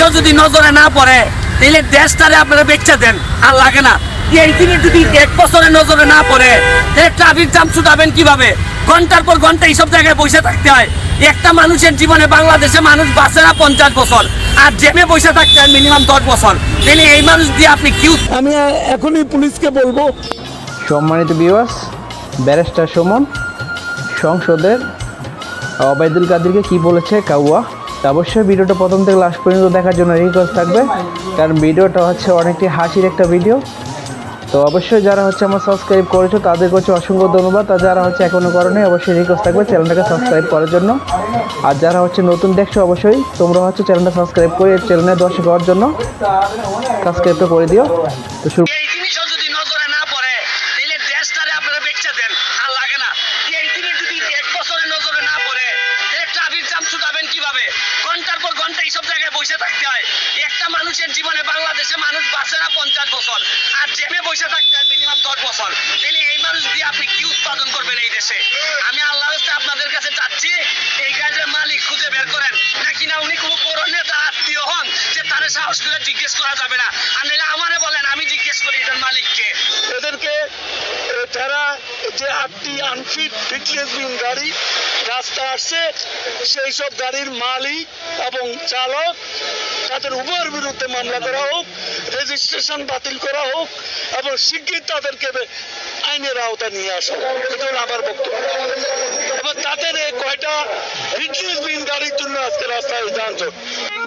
জিনিসও যদি নজরে না পড়ে তাহলে দেশটারে আপনারা বেচা দেন, আর লাগে না। এই জিনিস যদি 1 বছরে নজরে না পড়ে তাহলে ট্রাফিক জ্যাম ছুটাবেন কিভাবে? ঘন্টার পর ঘন্টা এইসব জায়গায় বসে থাকতে হয়। একটা মানুষের জীবনে বাংলাদেশে মানুষ বাঁচে না 50 বছর, আর জেমে বসে থাকতে হয় মিনিমাম 10 বছর। তাহলে এই মানুষ দিয়ে আপনি কি? আমি এখনই পুলিশকে বলবো। সম্মানিত ভিউয়ার্স, ব্যারিস্টার সুমন সংসদের ওবায়দুল কাদেরকে কি বলেছে কাউয়া, তা অবশ্যই ভিডিওটা প্রথম থেকে লাস্ট পর্যন্ত দেখার জন্য রিকোয়েস্ট থাকবে, কারণ ভিডিওটা হচ্ছে অনেকটি হাসির একটা ভিডিও। তো অবশ্যই যারা হচ্ছে আমার সাবস্ক্রাইব করেছো তাদের কাছে অসংখ্য ধন্যবাদ, আর যারা হচ্ছে এখনও করেনি অবশ্যই রিকোয়েস্ট থাকবে চ্যানেলটাকে সাবস্ক্রাইব করার জন্য। আর যারা হচ্ছে নতুন দেখছো অবশ্যই তোমরা হচ্ছে চ্যানেলটা সাবস্ক্রাইব করে চ্যানেলে দর্শক হওয়ার জন্য সাবস্ক্রাইবটা করে দিও। তো শুরু এই জিনিসও যদি নজরে না পড়ে তাহলে দেশটারে আপনারা বেচা দেন, আর লাগে না। এই জিনিস যদি 1 বছরে নজরে না পড়ে তাহলে ট্রাফিক জ্যাম ছুটাবেন কিভাবে? ঘন্টার পর ঘন্টা এইসব জায়গায় বসে থাকতে হয়। একটা মানুষের জীবনে বাংলাদেশে মানুষ বাঁচে না 50 বছর, আর জেমে বসে থাকতে হয় মিনিমাম 10 বছর। তাহলে এই মানুষ দিয়ে আপনি কি উৎপাদন করবেন এই দেশে? আমি আল্লাহর কাছে আপনাদের কাছে চাচ্ছি এই কাজের মালিক খুঁজে বের করেন, নাকি না উনি কোনো বড় নেতা আত্মীয় হন যে তারা সাহস করে জিজ্ঞেস করা যাবে না, আর নাহলে আমারে বলেন আমি জিজ্ঞেস করি এটার মালিককে। এদেরকে যারা যে 8টি আনফিট ফিটনেসবিহীন গাড়ি রাস্তা আসছে, সেই সব গাড়ির মালিক এবং চালক তাদের উভয়ের বিরুদ্ধে মামলা করা হোক, রেজিস্ট্রেশন বাতিল করা হোক এবং শিগগির তাদেরকে আইনের আওতায় নিয়ে আসা হোক। এটা হলো আমার বক্তব্য। এবার তাদের এই কয়টা ফিটনেসবিহীন গাড়ির জন্য আজকে রাস্তায় যানজট।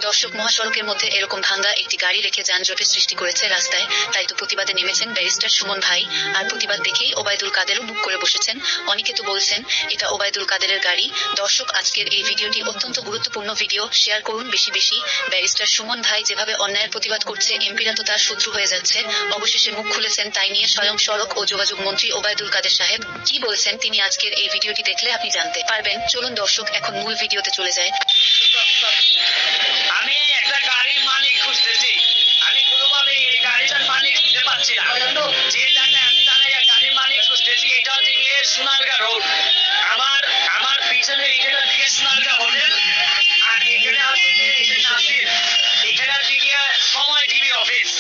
দর্শক, মহাসড়কের মধ্যে এরকম ভাঙ্গা একটি গাড়ি রেখে যানজটের সৃষ্টি করেছে রাস্তায়, তাই তো প্রতিবাদে নেমেছেন ব্যারিস্টার সুমন ভাই। আর প্রতিবাদ দেখেই ওবায়দুল কাদেরও মুখ করে বসেছেন। অনেকে তো বলছেন এটা ওবায়দুল কাদেরের গাড়ি। দর্শক, আজকের এই ভিডিওটি অত্যন্ত গুরুত্বপূর্ণ ভিডিও, শেয়ার করুন বেশি বেশি। ব্যারিস্টার সুমন ভাই যেভাবে অন্যায়ের প্রতিবাদ করছে, এমপিরা তো তার শত্রু হয়ে যাচ্ছে। অবশেষে মুখ খুলেছেন তাই নিয়ে স্বয়ং সড়ক ও যোগাযোগ মন্ত্রী ওবায়দুল কাদের সাহেব। কি বলছেন তিনি আজকের এই ভিডিওটি দেখলে আপনি জানতে পারবেন। চলুন দর্শক, এখন মূল ভিডিওতে চলে যায়। আমি একটা গাড়ির মালিক খুঁজতেছি, আমি কোনোভাবে এই গাড়িটার মালিক খুঁজে পাচ্ছি না। যে জায়গায় গাড়ির মালিক খুঁজতেছি এটা হচ্ছে গিয়ে সোনারগাঁ রোড। আমার আমার পিছনে এখানে দিকে সোনারগাঁ হোটেল, আর এখানে হচ্ছে গিয়ে নাসির, এখানে হচ্ছে গিয়ে সময় টিভি অফিস,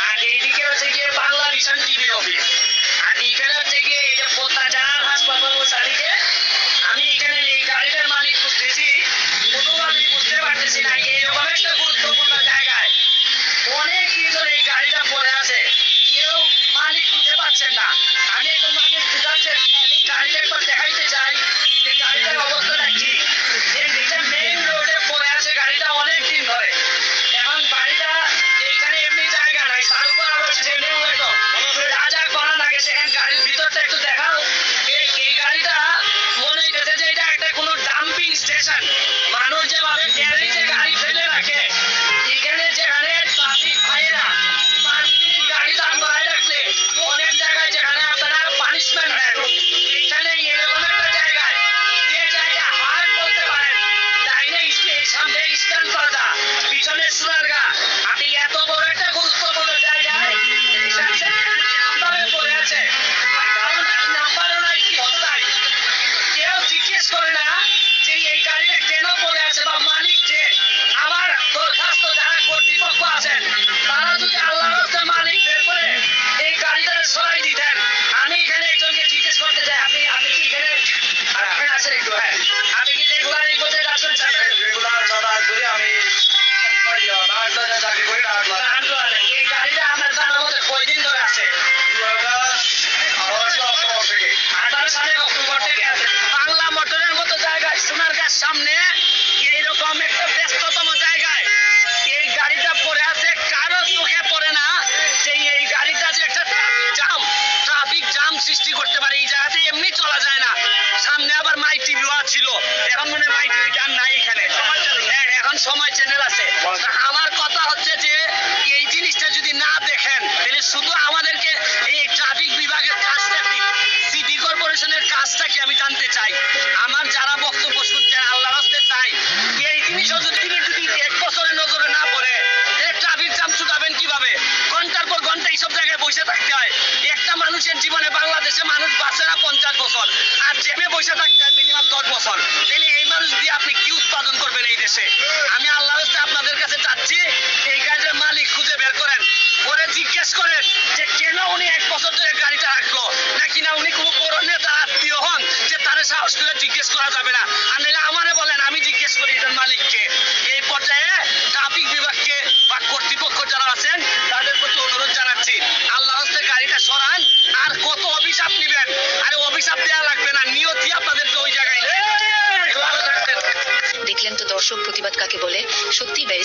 আর এইদিকে হচ্ছে গিয়ে বাংলা ভিশন টিভি অফিস, আর এখানে হচ্ছে গিয়ে এই যে পোতা জানার হাসপাতাল ও চারিদিকে। আমি এখানে এই গাড়িটার মালিক খুঁজতেছি, কোনোভাবেই বুঝতে পারতেছি না। এরকম একটা গুরুত্বপূর্ণ জায়গায় অনেক দিন ধরে এই গাড়িটা পড়ে আছে, কেউ মালিক খুঁজে পাচ্ছেন না। আমি একজন মালিক খুঁজাচ্ছে, আমি গাড়িটা একবার দেখাইতে চাই যে গাড়িটার অবস্থাটা কি। এটা মেইন রোডে পড়ে আছে গাড়িটা অনেক দিন ধরে। এখন গাড়িটা এইখানে এমনি জায়গা নাই, তার উপর আবার স্টেনে হয়তো যা করা লাগে সেখানে গাড়ির ভিতরটা একটু দেখাও। এই গাড়িটা মনে হইতেছে যে এটা একটা কোনো ডাম্পিং স্টেশন। মানুষ যেভাবে গ্যারেজে গাড়ি ফেলে রাখে, এখানে যেখানে ট্রাফিক ভাইয়েরা পার্কিং গাড়ি দাঁড় করায় রাখলে অনেক জায়গায় যেখানে আপনারা পানিশমেন্ট দেন, এখানে এরকম একটা জায়গায় যে জায়গায় হাট বলতে পারেন, ডাইনে সামনে স্ট্যান্ড করা, পিছনে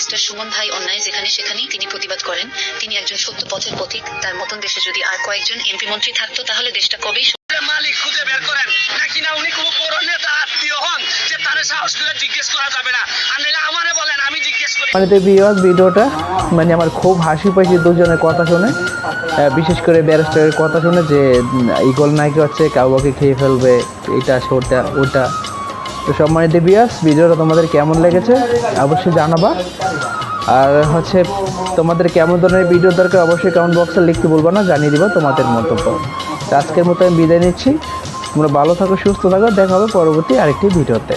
ব্যারিস্টার সুমন ভাই অন্যায় যেখানে সেখানেই তিনি প্রতিবাদ করেন। তিনি একজন সত্য পথের পথিক। তার মতন দেশে যদি আর কয়েকজন এমপি মন্ত্রী থাকতো তাহলে দেশটা কবেই মালিক খুঁজে বের করেন নাকি না উনি খুব বড় নেতা আত্মীয় হন যে তারে সাহস করে জিজ্ঞেস করা যাবে না, আর নাহলে আমারে বলেন আমি জিজ্ঞেস করি। সম্মানিত ভিউয়ার্স, ভিডিওটা আমার খুব হাসি পাইছে দুজনের কথা শুনে, বিশেষ করে ব্যারিস্টারের কথা শুনে যে ইগল নাকি হচ্ছে কাউকে খেয়ে ফেলবে, এটা ওটা ওটা। তো সম্মানিত ভিউয়ার্স, ভিডিওটা তোমাদের কেমন লেগেছে অবশ্যই জানাবা। আর তোমাদের কেমন ধরনের ভিডিও দরকার অবশ্যই কমেন্ট বক্সে লিখতে বলবো না, জানিয়ে দিবা তোমাদের মন্তব্য। তো আজকের মতো আমি বিদায় নিচ্ছি। তোমরা ভালো থাকো, সুস্থ থাকো, দেখা হবে পরবর্তী আরেকটি ভিডিওতে।